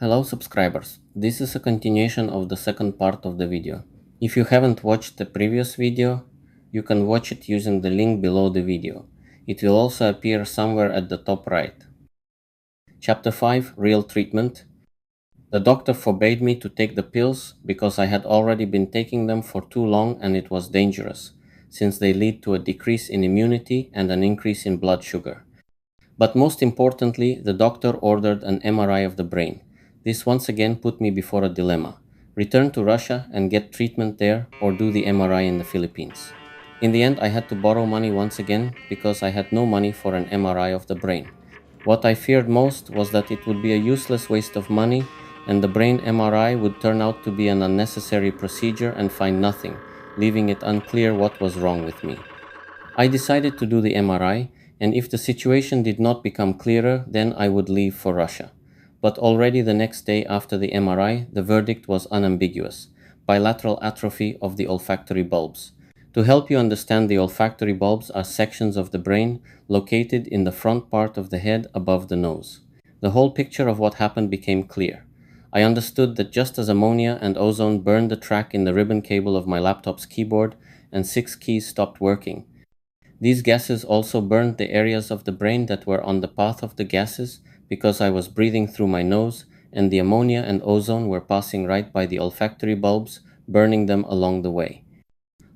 Hello subscribers, this is a continuation of the second part of the video. If you haven't watched the previous video, you can watch it using the link below the video. It will also appear somewhere at the top right. Chapter 5, Real Treatment. The doctor forbade me to take the pills because I had already been taking them for too long and it was dangerous, since they lead to a decrease in immunity and an increase in blood sugar. But most importantly, the doctor ordered an MRI of the brain. This once again put me before a dilemma: return to Russia and get treatment there, or do the MRI in the Philippines. In the end, I had to borrow money once again because I had no money for an MRI of the brain. What I feared most was that it would be a useless waste of money and the brain MRI would turn out to be an unnecessary procedure and find nothing, leaving it unclear what was wrong with me. I decided to do the MRI, and if the situation did not become clearer, then I would leave for Russia. But already the next day after the MRI, the verdict was unambiguous: bilateral atrophy of the olfactory bulbs. To help you understand, the olfactory bulbs are sections of the brain located in the front part of the head above the nose. The whole picture of what happened became clear. I understood that just as ammonia and ozone burned the track in the ribbon cable of my laptop's keyboard and 6 keys stopped working, these gases also burned the areas of the brain that were on the path of the gases because I was breathing through my nose, and the ammonia and ozone were passing right by the olfactory bulbs, burning them along the way.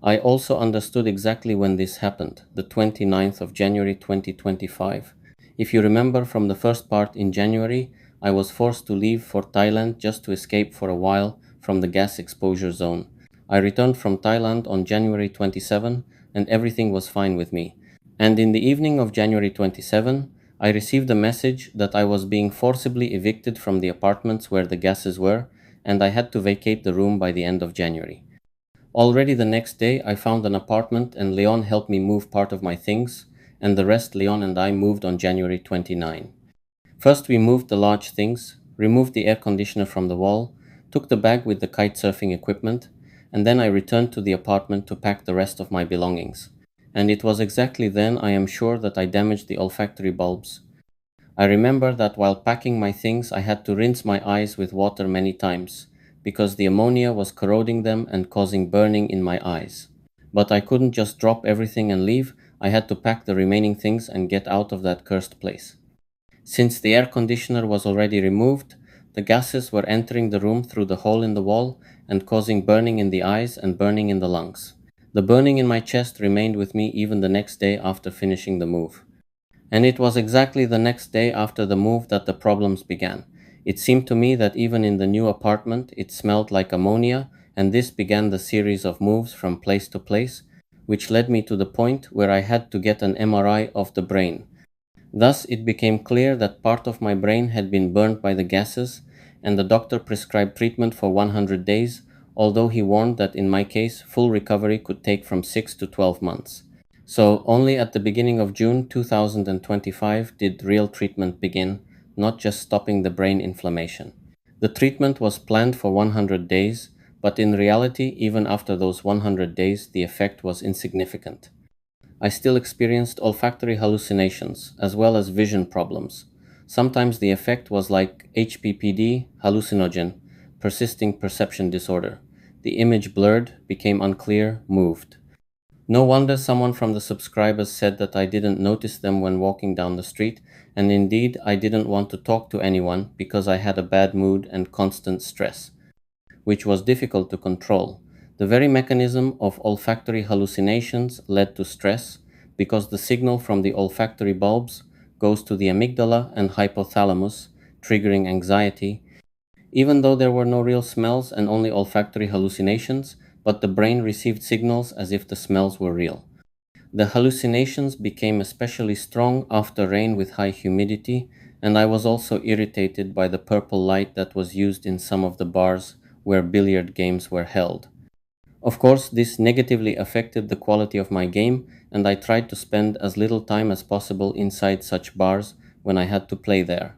I also understood exactly when this happened, the 29th of January 2025. If you remember from the first part, in January, I was forced to leave for Thailand just to escape for a while from the gas exposure zone. I returned from Thailand on January 27 and everything was fine with me. And in the evening of January 27, I received a message that I was being forcibly evicted from the apartments where the gases were, and I had to vacate the room by the end of January. Already the next day, I found an apartment and Leon helped me move part of my things, and the rest Leon and I moved on January 29. First we moved the large things, removed the air conditioner from the wall, took the bag with the kite surfing equipment, and then I returned to the apartment to pack the rest of my belongings. And it was exactly then, I am sure, that I damaged the olfactory bulbs. I remember that while packing my things, I had to rinse my eyes with water many times, because the ammonia was corroding them and causing burning in my eyes. But I couldn't just drop everything and leave. I had to pack the remaining things and get out of that cursed place. Since the air conditioner was already removed, the gases were entering the room through the hole in the wall and causing burning in the eyes and burning in the lungs. The burning in my chest remained with me even the next day after finishing the move. And it was exactly the next day after the move that the problems began. It seemed to me that even in the new apartment it smelled like ammonia, and this began the series of moves from place to place, which led me to the point where I had to get an MRI of the brain. Thus it became clear that part of my brain had been burned by the gases, and the doctor prescribed treatment for 100 days, although he warned that in my case full recovery could take from 6 to 12 months. So only at the beginning of June 2025 did real treatment begin, not just stopping the brain inflammation. The treatment was planned for 100 days, but in reality, even after those 100 days, the effect was insignificant. I still experienced olfactory hallucinations, as well as vision problems. Sometimes the effect was like HPPD, hallucinogen, persisting perception disorder. The image blurred, became unclear, moved. No wonder someone from the subscribers said that I didn't notice them when walking down the street, and indeed I didn't want to talk to anyone because I had a bad mood and constant stress, which was difficult to control. The very mechanism of olfactory hallucinations led to stress because the signal from the olfactory bulbs goes to the amygdala and hypothalamus, triggering anxiety, even though there were no real smells and only olfactory hallucinations, but the brain received signals as if the smells were real. The hallucinations became especially strong after rain with high humidity, and I was also irritated by the purple light that was used in some of the bars where billiard games were held. Of course, this negatively affected the quality of my game, and I tried to spend as little time as possible inside such bars when I had to play there.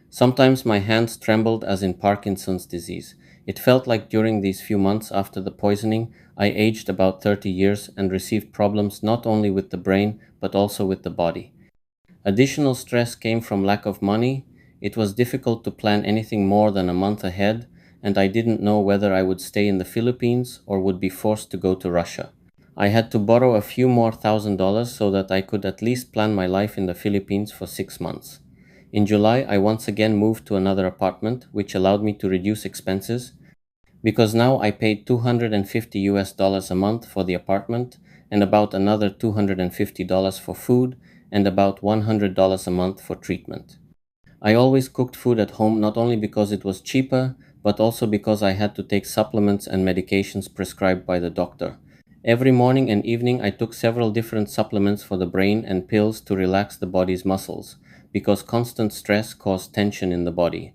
Sometimes my hands trembled as in Parkinson's disease. It felt like during these few months after the poisoning, I aged about 30 years and received problems not only with the brain but also with the body. Additional stress came from lack of money. It was difficult to plan anything more than a month ahead, and I didn't know whether I would stay in the Philippines or would be forced to go to Russia. I had to borrow a few more $1,000 so that I could at least plan my life in the Philippines for 6 months. In July, I once again moved to another apartment, which allowed me to reduce expenses because now I paid $250 a month for the apartment and about another $250 for food and about $100 a month for treatment. I always cooked food at home not only because it was cheaper, but also because I had to take supplements and medications prescribed by the doctor. Every morning and evening, I took several different supplements for the brain and pills to relax the body's muscles, because constant stress caused tension in the body.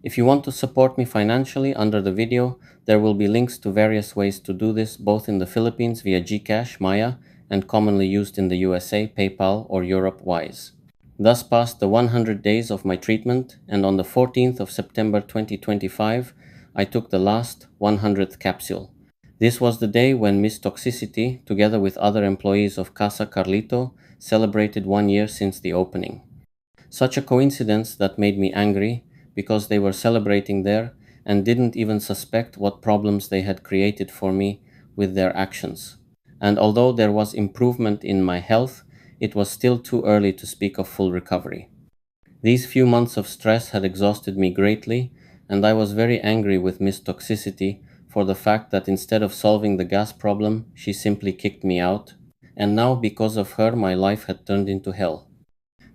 If you want to support me financially, under the video, there will be links to various ways to do this, both in the Philippines via Gcash, Maya, and commonly used in the USA, PayPal, or Europe, Wise. Thus passed the 100 days of my treatment, and on the 14th of September 2025, I took the last 100th capsule. This was the day when Miss Toxicity, together with other employees of Casa Carlito, celebrated 1 year since the opening. Such a coincidence that made me angry, because they were celebrating there and didn't even suspect what problems they had created for me with their actions. And although there was improvement in my health, it was still too early to speak of full recovery. These few months of stress had exhausted me greatly, and I was very angry with Miss Toxicity for the fact that instead of solving the gas problem, she simply kicked me out, and now because of her my life had turned into hell.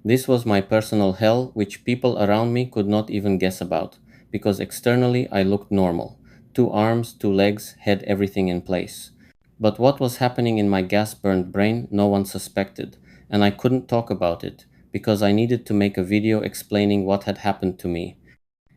This was my personal hell, which people around me could not even guess about, because externally I looked normal. 2 arms, 2 legs, head, everything in place. But what was happening in my gas-burned brain, no one suspected, and I couldn't talk about it, because I needed to make a video explaining what had happened to me.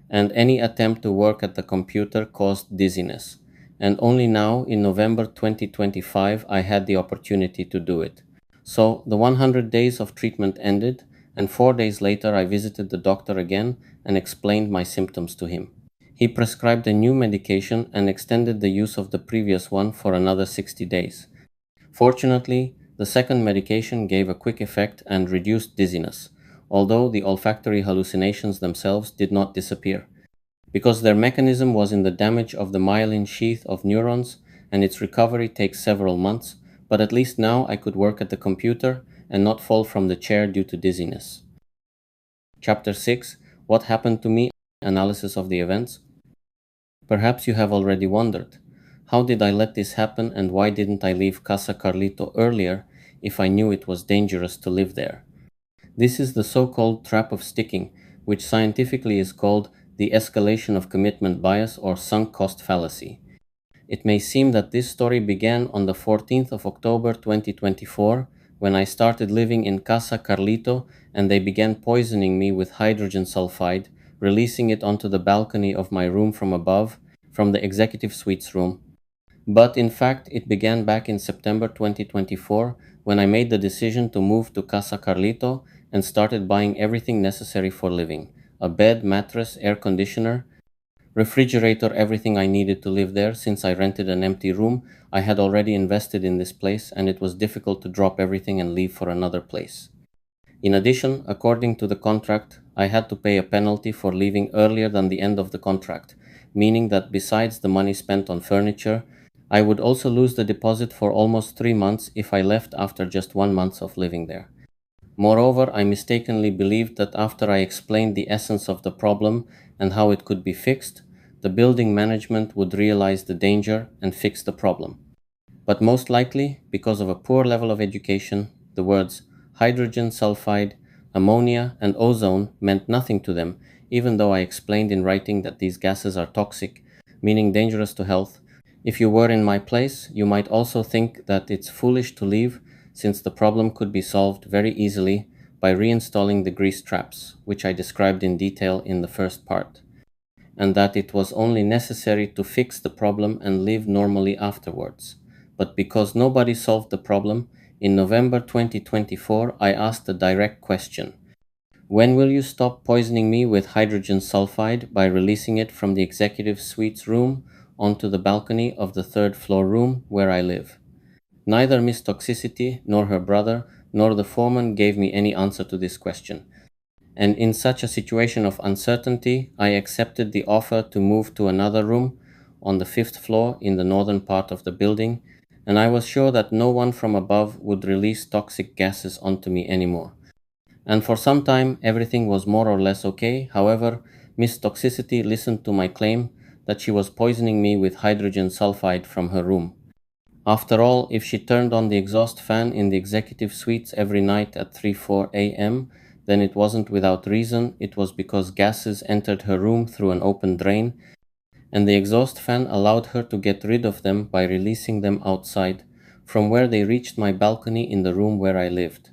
And any attempt to work at the computer caused dizziness. And only now, in November 2025, I had the opportunity to do it. So, the 100 days of treatment ended, and 4 days later I visited the doctor again and explained my symptoms to him. He prescribed a new medication and extended the use of the previous one for another 60 days. Fortunately, the second medication gave a quick effect and reduced dizziness, although the olfactory hallucinations themselves did not disappear. Because their mechanism was in the damage of the myelin sheath of neurons, and its recovery takes several months, but at least now I could work at the computer and not fall from the chair due to dizziness. Chapter 6: What happened to me? Analysis of the events. Perhaps you have already wondered, how did I let this happen and why didn't I leave Casa Carlito earlier if I knew it was dangerous to live there? This is the so-called trap of sticking, which scientifically is called the escalation of commitment bias or sunk cost fallacy. It may seem that this story began on the 14th of October 2024 when I started living in Casa Carlito and they began poisoning me with hydrogen sulfide, releasing it onto the balcony of my room from above, from the executive suites room. But in fact, it began back in September 2024 when I made the decision to move to Casa Carlito and started buying everything necessary for living: a bed, mattress, air conditioner, refrigerator, everything I needed to live there. Since I rented an empty room, I had already invested in this place and it was difficult to drop everything and leave for another place. In addition, according to the contract, I had to pay a penalty for leaving earlier than the end of the contract, meaning that besides the money spent on furniture, I would also lose the deposit for almost 3 months if I left after just 1 month of living there. Moreover, I mistakenly believed that after I explained the essence of the problem and how it could be fixed, the building management would realize the danger and fix the problem. But most likely, because of a poor level of education, the words hydrogen sulfide, ammonia, and ozone meant nothing to them, even though I explained in writing that these gases are toxic, meaning dangerous to health. If you were in my place, you might also think that it's foolish to leave, since the problem could be solved very easily by reinstalling the grease traps, which I described in detail in the first part, and that it was only necessary to fix the problem and live normally afterwards. But because nobody solved the problem, in November 2024 I asked a direct question: when will you stop poisoning me with hydrogen sulfide by releasing it from the executive suites room onto the balcony of the third-floor room where I live? Neither Miss Toxicity, nor her brother, nor the foreman gave me any answer to this question. And in such a situation of uncertainty, I accepted the offer to move to another room on the fifth floor in the northern part of the building, and I was sure that no one from above would release toxic gases onto me anymore. And for some time, everything was more or less okay. However, Miss Toxicity listened to my claim that she was poisoning me with hydrogen sulfide from her room. After all, if she turned on the exhaust fan in the executive suites every night at 3-4 a.m., then it wasn't without reason. It was because gases entered her room through an open drain, and the exhaust fan allowed her to get rid of them by releasing them outside, from where they reached my balcony in the room where I lived.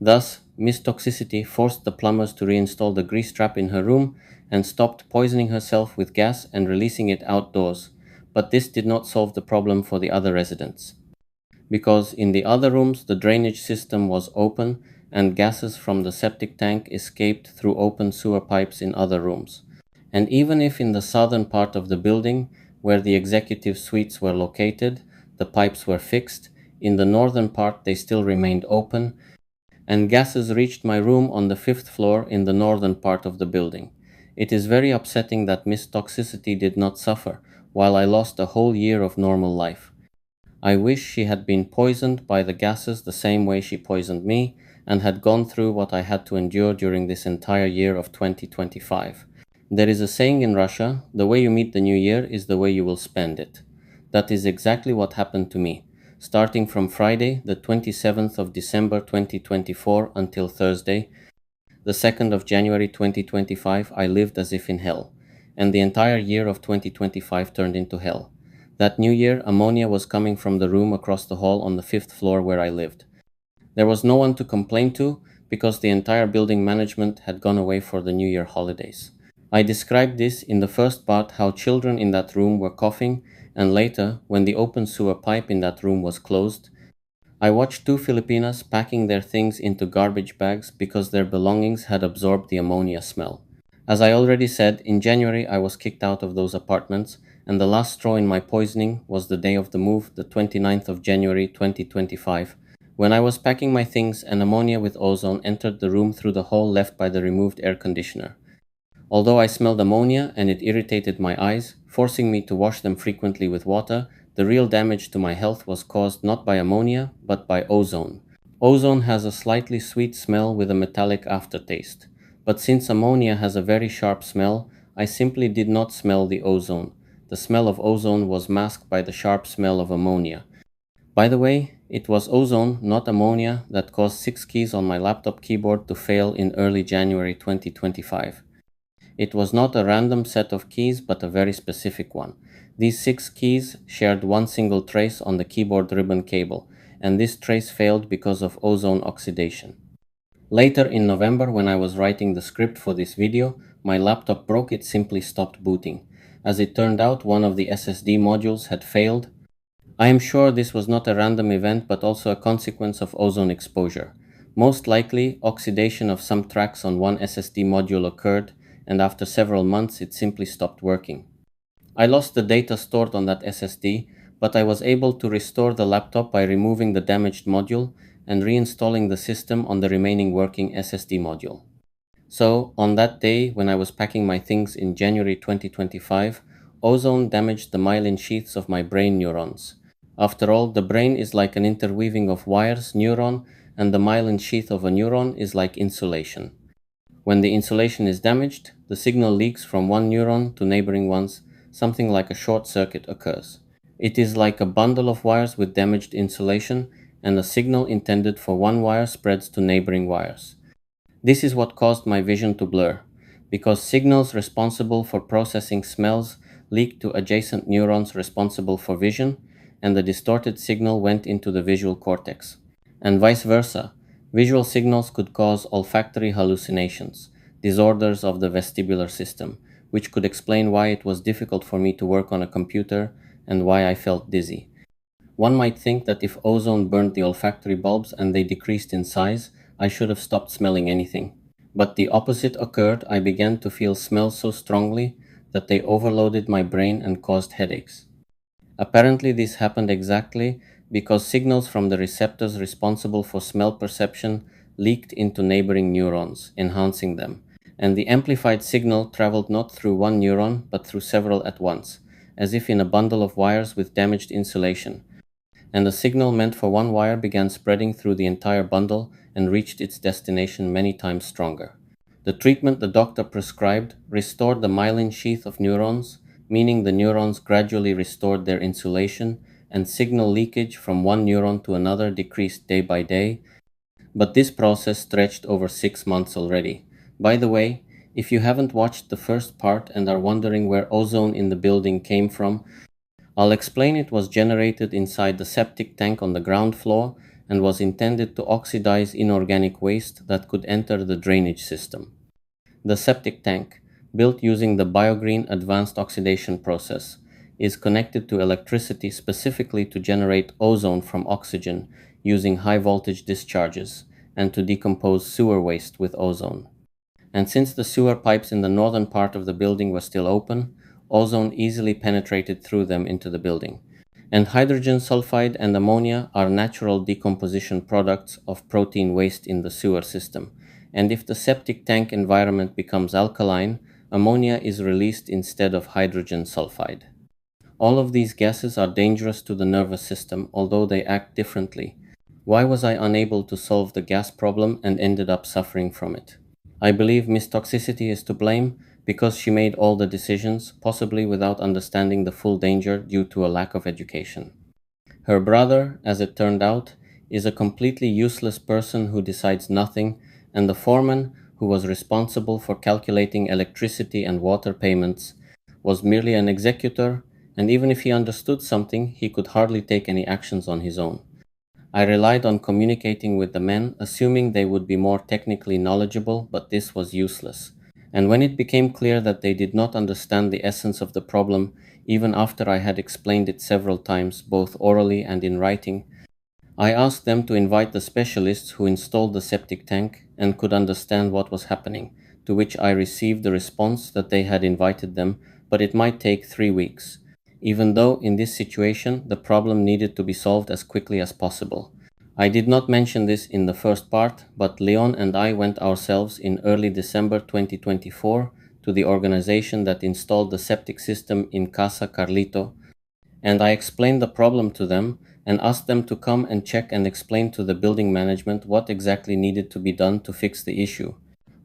Thus, Miss Toxicity forced the plumbers to reinstall the grease trap in her room and stopped poisoning herself with gas and releasing it outdoors, but this did not solve the problem for the other residents, because in the other rooms the drainage system was open and gases from the septic tank escaped through open sewer pipes in other rooms. And even if in the southern part of the building, where the executive suites were located, the pipes were fixed, in the northern part they still remained open, and gases reached my room on the fifth floor in the northern part of the building. It is very upsetting that Miss Toxicity did not suffer, while I lost a whole year of normal life. I wish she had been poisoned by the gases the same way she poisoned me, and had gone through what I had to endure during this entire year of 2025. There is a saying in Russia, the way you meet the new year is the way you will spend it. That is exactly what happened to me. Starting from Friday, the 27th of December 2024 until Thursday, the 2nd of January 2025, I lived as if in hell, and the entire year of 2025 turned into hell. That new year, ammonia was coming from the room across the hall on the fifth floor where I lived. There was no one to complain to because the entire building management had gone away for the New Year holidays. I described this in the first part how children in that room were coughing, and later, when the open sewer pipe in that room was closed, I watched two Filipinas packing their things into garbage bags because their belongings had absorbed the ammonia smell. As I already said, in January I was kicked out of those apartments, and the last straw in my poisoning was the day of the move, the 29th of January 2025, when I was packing my things and ammonia with ozone entered the room through the hole left by the removed air conditioner. Although I smelled ammonia and it irritated my eyes, forcing me to wash them frequently with water, the real damage to my health was caused not by ammonia, but by ozone. Ozone has a slightly sweet smell with a metallic aftertaste. But since ammonia has a very sharp smell, I simply did not smell the ozone. The smell of ozone was masked by the sharp smell of ammonia. By the way, it was ozone, not ammonia, that caused 6 keys on my laptop keyboard to fail in early January 2025. It was not a random set of keys, but a very specific one. These 6 keys shared one single trace on the keyboard ribbon cable, and this trace failed because of ozone oxidation. Later in November, when I was writing the script for this video, my laptop broke. It simply stopped booting. As it turned out, one of the SSD modules had failed. I am sure this was not a random event, but also a consequence of ozone exposure. Most likely, oxidation of some tracks on one SSD module occurred, and after several months it simply stopped working. I lost the data stored on that SSD, but I was able to restore the laptop by removing the damaged module and reinstalling the system on the remaining working SSD module. So, on that day when I was packing my things in January 2025, ozone damaged the myelin sheaths of my brain neurons. After all, the brain is like an interweaving of wires, neuron, and the myelin sheath of a neuron is like insulation. When the insulation is damaged, the signal leaks from one neuron to neighboring ones. Something like a short circuit occurs. It is like a bundle of wires with damaged insulation, and a signal intended for one wire spreads to neighboring wires. This is what caused my vision to blur, because signals responsible for processing smells leaked to adjacent neurons responsible for vision, and the distorted signal went into the visual cortex. And vice versa, visual signals could cause olfactory hallucinations, disorders of the vestibular system, which could explain why it was difficult for me to work on a computer and why I felt dizzy. One might think that if ozone burned the olfactory bulbs and they decreased in size, I should have stopped smelling anything. But the opposite occurred. I began to feel smells so strongly that they overloaded my brain and caused headaches. Apparently, this happened exactly because signals from the receptors responsible for smell perception leaked into neighboring neurons, enhancing them, and the amplified signal traveled not through one neuron but through several at once, as if in a bundle of wires with damaged insulation, and the signal meant for one wire began spreading through the entire bundle and reached its destination many times stronger. The treatment the doctor prescribed restored the myelin sheath of neurons, meaning the neurons gradually restored their insulation, and signal leakage from one neuron to another decreased day by day, but this process stretched over 6 months already. By the way, if you haven't watched the first part and are wondering where ozone in the building came from, I'll explain. It was generated inside the septic tank on the ground floor and was intended to oxidize inorganic waste that could enter the drainage system. The septic tank, built using the BioGreen advanced oxidation process, is connected to electricity specifically to generate ozone from oxygen using high voltage discharges and to decompose sewer waste with ozone. And since the sewer pipes in the northern part of the building were still open, ozone easily penetrated through them into the building. And hydrogen sulfide and ammonia are natural decomposition products of protein waste in the sewer system. And if the septic tank environment becomes alkaline, ammonia is released instead of hydrogen sulfide. All of these gases are dangerous to the nervous system, although they act differently. Why was I unable to solve the gas problem and ended up suffering from it? I believe Miss Toxicity is to blame because she made all the decisions, possibly without understanding the full danger due to a lack of education. Her brother, as it turned out, is a completely useless person who decides nothing, and the foreman, who was responsible for calculating electricity and water payments, was merely an executor, and even if he understood something, he could hardly take any actions on his own. I relied on communicating with the men, assuming they would be more technically knowledgeable, but this was useless. And when it became clear that they did not understand the essence of the problem, even after I had explained it several times, both orally and in writing, I asked them to invite the specialists who installed the septic tank and could understand what was happening, to which I received the response that they had invited them, but it might take 3 weeks, even though in this situation the problem needed to be solved as quickly as possible. I did not mention this in the first part, but Leon and I went ourselves in early December 2024 to the organization that installed the septic system in Casa Carlito, and I explained the problem to them and asked them to come and check and explain to the building management what exactly needed to be done to fix the issue.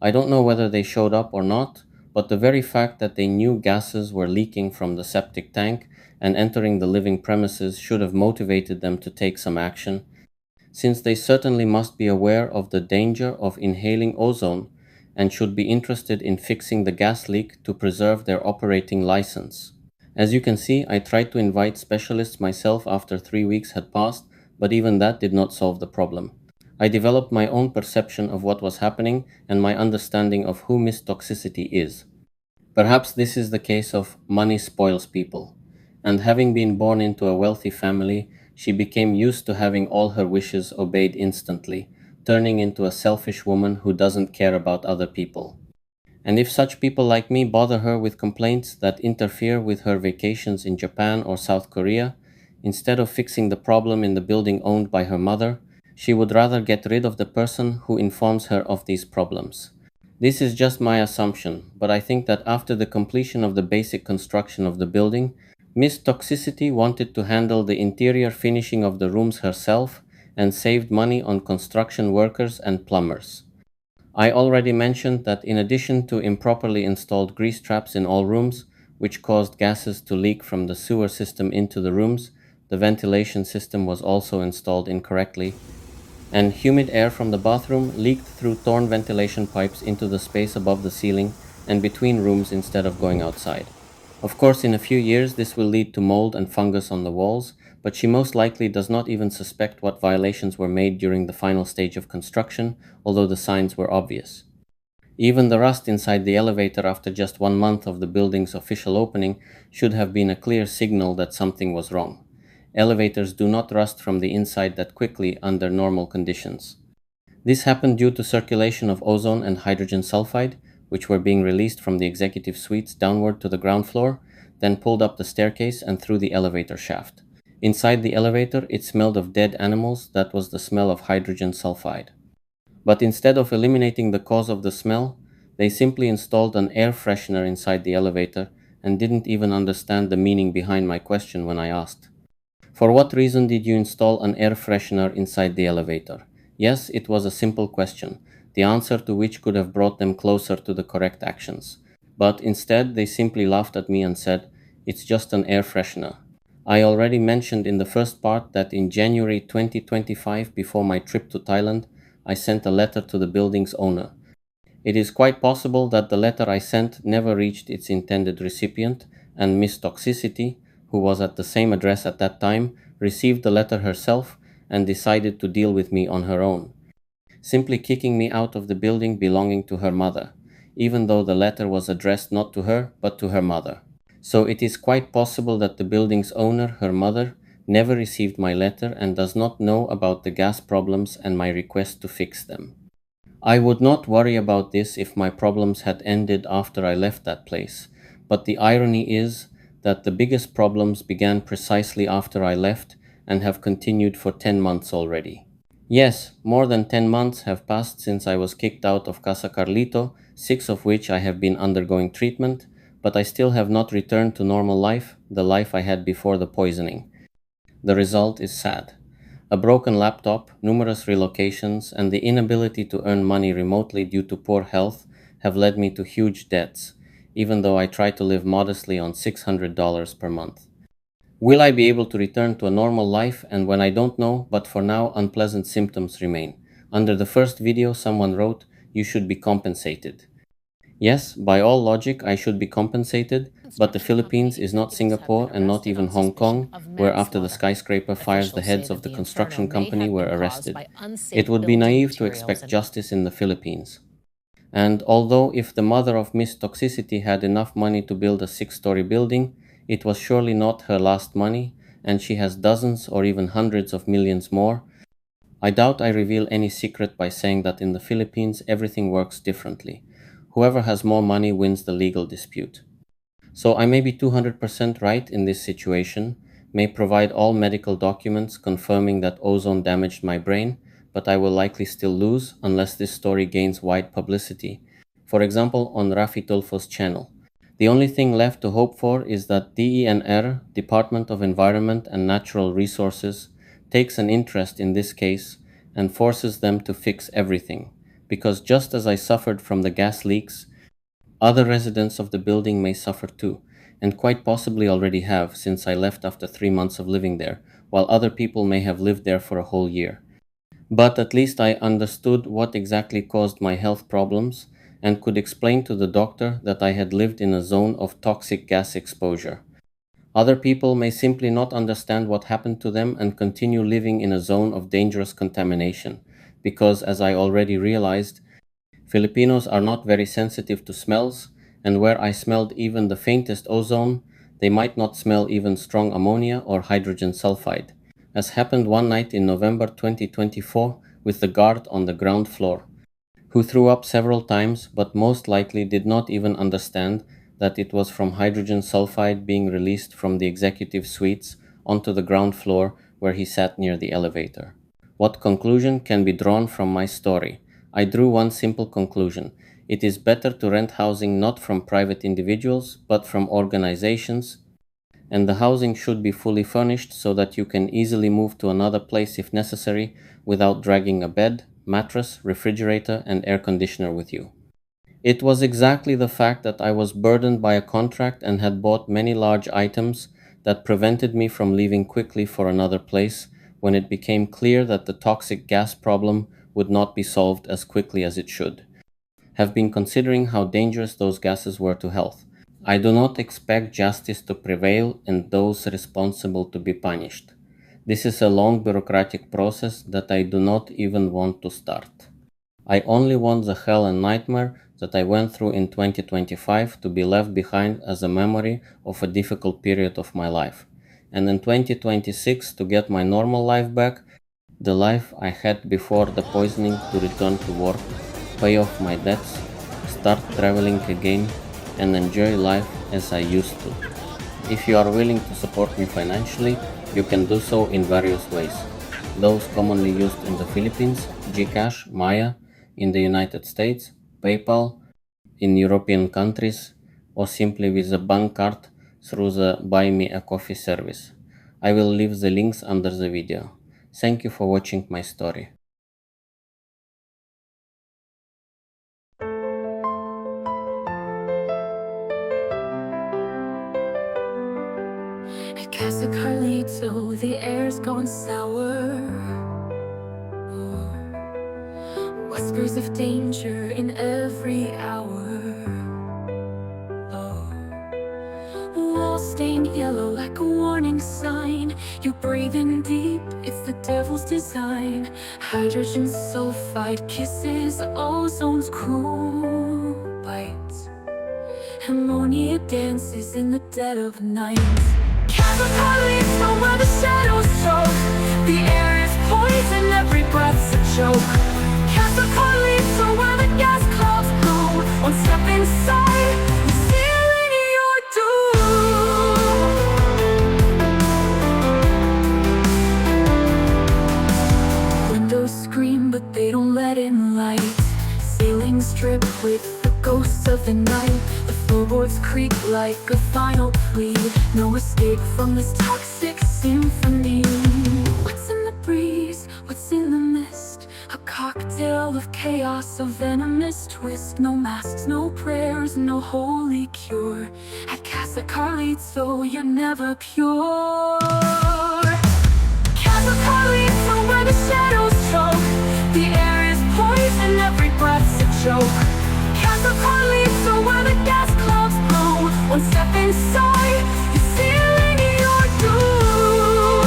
I don't know whether they showed up or not, but the very fact that they knew gases were leaking from the septic tank and entering the living premises should have motivated them to take some action, since they certainly must be aware of the danger of inhaling ozone and should be interested in fixing the gas leak to preserve their operating license. As you can see, I tried to invite specialists myself after 3 weeks had passed, but even that did not solve the problem. I developed my own perception of what was happening and my understanding of who Miss Toxicity is. Perhaps this is the case of money spoils people, and having been born into a wealthy family, she became used to having all her wishes obeyed instantly, turning into a selfish woman who doesn't care about other people. And if such people like me bother her with complaints that interfere with her vacations in Japan or South Korea, instead of fixing the problem in the building owned by her mother, she would rather get rid of the person who informs her of these problems. This is just my assumption, but I think that after the completion of the basic construction of the building, Miss Toxicity wanted to handle the interior finishing of the rooms herself and saved money on construction workers and plumbers. I already mentioned that in addition to improperly installed grease traps in all rooms, which caused gases to leak from the sewer system into the rooms, the ventilation system was also installed incorrectly, and humid air from the bathroom leaked through torn ventilation pipes into the space above the ceiling and between rooms instead of going outside. Of course, in a few years this will lead to mold and fungus on the walls, but she most likely does not even suspect what violations were made during the final stage of construction, although the signs were obvious. Even the rust inside the elevator after just 1 month of the building's official opening should have been a clear signal that something was wrong. Elevators do not rust from the inside that quickly under normal conditions. This happened due to circulation of ozone and hydrogen sulfide, which were being released from the executive suites downward to the ground floor, then pulled up the staircase and through the elevator shaft. Inside the elevator, it smelled of dead animals. That was the smell of hydrogen sulfide. But instead of eliminating the cause of the smell, they simply installed an air freshener inside the elevator and didn't even understand the meaning behind my question when I asked. For what reason did you install an air freshener inside the elevator? Yes, it was a simple question, the answer to which could have brought them closer to the correct actions. But instead, they simply laughed at me and said, "It's just an air freshener." I already mentioned in the first part that in January 2025, before my trip to Thailand, I sent a letter to the building's owner. It is quite possible that the letter I sent never reached its intended recipient, and Miss Toxicity, who was at the same address at that time, received the letter herself and decided to deal with me on her own, simply kicking me out of the building belonging to her mother, even though the letter was addressed not to her but to her mother. So it is quite possible that the building's owner, her mother, never received my letter and does not know about the gas problems and my request to fix them. I would not worry about this if my problems had ended after I left that place, but the irony is that the biggest problems began precisely after I left and have continued for 10 months already. Yes, more than 10 months have passed since I was kicked out of Casa Carlito, 6 of which I have been undergoing treatment, but I still have not returned to normal life, the life I had before the poisoning. The result is sad. A broken laptop, numerous relocations, and the inability to earn money remotely due to poor health have led me to huge debts, even though I try to live modestly on $600 per month. Will I be able to return to a normal life? And when I don't know, but for now unpleasant symptoms remain. Under the first video someone wrote, "You should be compensated." Yes, by all logic, I should be compensated, but the Philippines is not Singapore and not even Hong Kong, where after the skyscraper fires, the heads of the construction company were arrested. It would be naive to expect justice in the Philippines. And although if the mother of Miss Toxicity had enough money to build a 6-story building, it was surely not her last money, and she has dozens or even hundreds of millions more. I doubt I reveal any secret by saying that in the Philippines everything works differently. Whoever has more money wins the legal dispute. So I may be 200% right in this situation, may provide all medical documents confirming that ozone damaged my brain, but I will likely still lose unless this story gains wide publicity. For example, on Rafi Tulfo's channel. The only thing left to hope for is that DENR, Department of Environment and Natural Resources, takes an interest in this case and forces them to fix everything. Because just as I suffered from the gas leaks, other residents of the building may suffer too, and quite possibly already have since I left after 3 months of living there, while other people may have lived there for a whole year. But at least I understood what exactly caused my health problems and could explain to the doctor that I had lived in a zone of toxic gas exposure. Other people may simply not understand what happened to them and continue living in a zone of dangerous contamination, because as I already realized, Filipinos are not very sensitive to smells, and where I smelled even the faintest ozone, they might not smell even strong ammonia or hydrogen sulfide, as happened one night in November 2024 with the guard on the ground floor, who threw up several times but most likely did not even understand that it was from hydrogen sulfide being released from the executive suites onto the ground floor where he sat near the elevator. What conclusion can be drawn from my story? I drew one simple conclusion. It is better to rent housing not from private individuals but from organizations, and the housing should be fully furnished so that you can easily move to another place if necessary without dragging a bed, mattress, refrigerator, and air conditioner with you. It was exactly the fact that I was burdened by a contract and had bought many large items that prevented me from leaving quickly for another place when it became clear that the toxic gas problem would not be solved as quickly as it should. Have been considering how dangerous those gases were to health. I do not expect justice to prevail and those responsible to be punished. This is a long bureaucratic process that I do not even want to start. I only want the hell and nightmare that I went through in 2025 to be left behind as a memory of a difficult period of my life, and in 2026 to get my normal life back, the life I had before the poisoning, to return to work, pay off my debts, start traveling again, and enjoy life as I used to. If you are willing to support me financially, you can do so in various ways. Those commonly used in the Philippines: GCash, Maya, in the United States, PayPal in European countries, or simply with a bank card through the Buy Me a Coffee service. I will leave the links under the video. Thank you for watching my story. At Casa Carlito, the air's gone sour. Whispers of danger in every hour. Walls stained yellow like a warning sign. You breathe in deep, it's the devil's design. Hydrogen sulfide kisses, ozone's cruel bites. Ammonia dances in the dead of night. Casa Carlito, where the shadows choke. The air is poison, every breath's a joke. Casa Carlito, where the gas clouds bloom. One step inside, you're sealing your doom. Windows scream, but they don't let in light. Ceilings drip with the ghosts of the night. The floorboards creak like a final plea. No escape from this toxic symphony. What's in the breeze? What's in the mist? A cocktail of chaos, a venomous twist. No masks, no prayers, no holy cure. At Casa Carlito, you're never pure. Casa Carlito, where the shadows choke. The air is poison, every breath's a joke. Casa Carlito, where the gas clouds blow. One step inside, you're sealing your doom.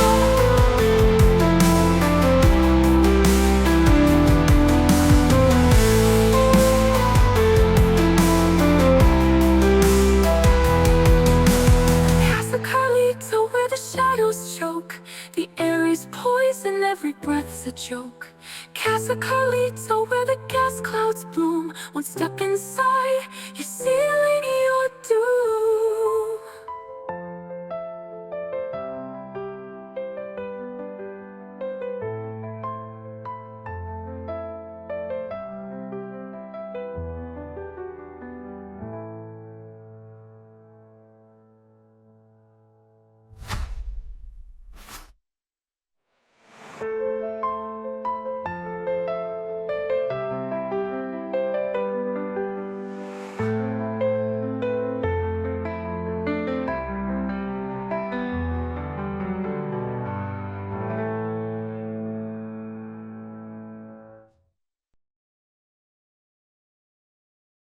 Casa Carlito, where the shadows choke. The air is poison, every breath's a joke. Casa Carlito, where the gas clouds bloom. One step inside, you're sealing your doom.